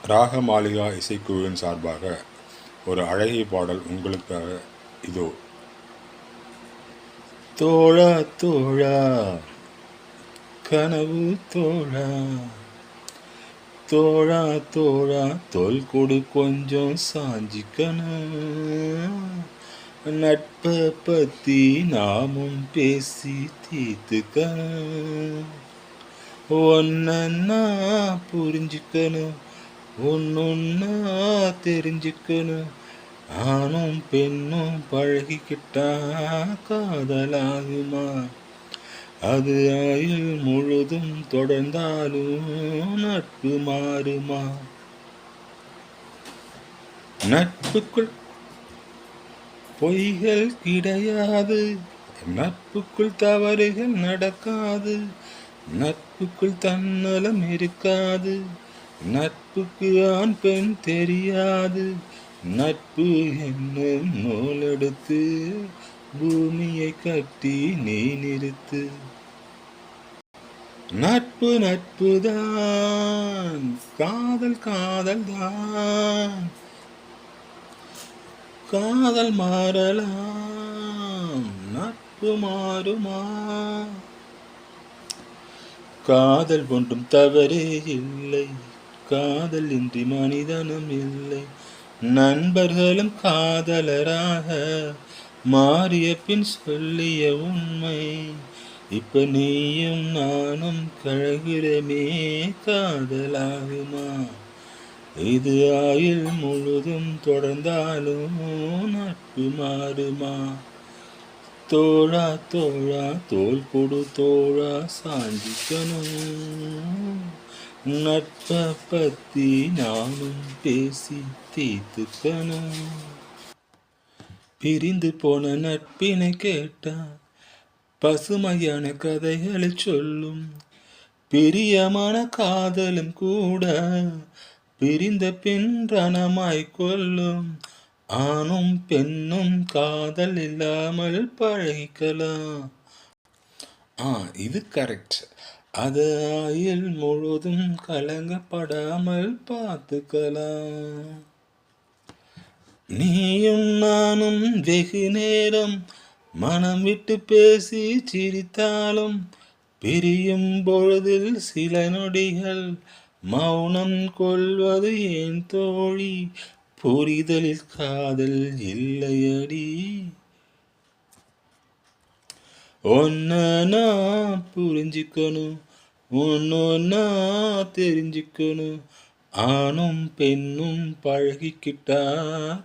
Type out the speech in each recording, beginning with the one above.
ராகமாளிகா இசைக்குழுவின் சார்பாக ஒரு அழகிய பாடல் உங்களுக்காக இதோ. தோழா தோழா கனவு தோழா, தோழா தோழா தோல் கொடு கொஞ்சம் சாஞ்சிக்கணும், நட்பை பத்தி நாமும் பேசி தீர்த்துக்கணும், ஒன்னா புரிஞ்சுக்கணும், ஒன்னொன்னா தெரிஞ்சுக்கணும், ஆணும் பெண்ணும் பழகிக்கிட்டா காதலாகுமா, அது ஆயுள் முழுதும் தொடர்ந்தாலும் நட்பு மாறுமா, நட்புக்குள் பொய்கள் கிடையாது, நட்புக்குள் தவறுகள் நடக்காது, நட்புக்குள் தன்னலம் இருக்காது, நட்புக்கு ஆண் பெண் தெரியாது, நட்பு என்னும் நூலெடுத்து பூமியை கட்டி நீ நிறுத்து, நட்பு நட்புதான், காதல் காதல் தான், காதல் மாறலாம், நட்பு மாறுமா, காதல் ஒன்றும் தவறே இல்லை, காதல் இன்றி மனிதனும் இல்லை, நண்பர்களும் காதலராக மாறிய பின் சொல்லிய உண்மை, இப்ப நீயும் நானும் கழகிறமே காதலாகுமா, இது ஆயுள் முழுதும் தொடர்ந்தாலும் நட்பு மாறுமா, தோழா தோழா தோல் கொடு தோழா சாஞ்சிக்கணும், நட்பை பத்தி நானும் பேசி தீர்த்துக்கணும், பிரிந்து போன நட்பினை கேட்டா பசுமையான கதைகளை சொல்லும், பிரியமான காதலும் கூட பிரிந்த பின் ரணமாய் கொள்ளும், ஆணும் பெண்ணும் காதல் இல்லாமல் பழகிக்கலாம், இது கரெக்ட், அது ஆயுள் முழுதும் கலங்கப்படாமல் பார்த்துக்கலாம், நீயும் நானும் வெகு நேரம் மனம் விட்டு பேசி சிரித்தாலும் பிரியும் பொழுதில் சில நொடிகள் மௌனம் கொள்வது ஏன் தோழி, புரிதலில் காதல் இல்லையடி, ஒன்னா புரிஞ்சுக்கணும், ஒன்னொன்னா தெரிஞ்சுக்கணும், ஆணும் பெண்ணும் பழகிக்கிட்டா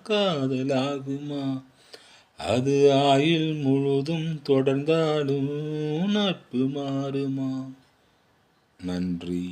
காதலாகுமா, அது ஆயுள் முழுதும் தொடர்ந்தாலும் நட்பு மாறுமா. நன்றி.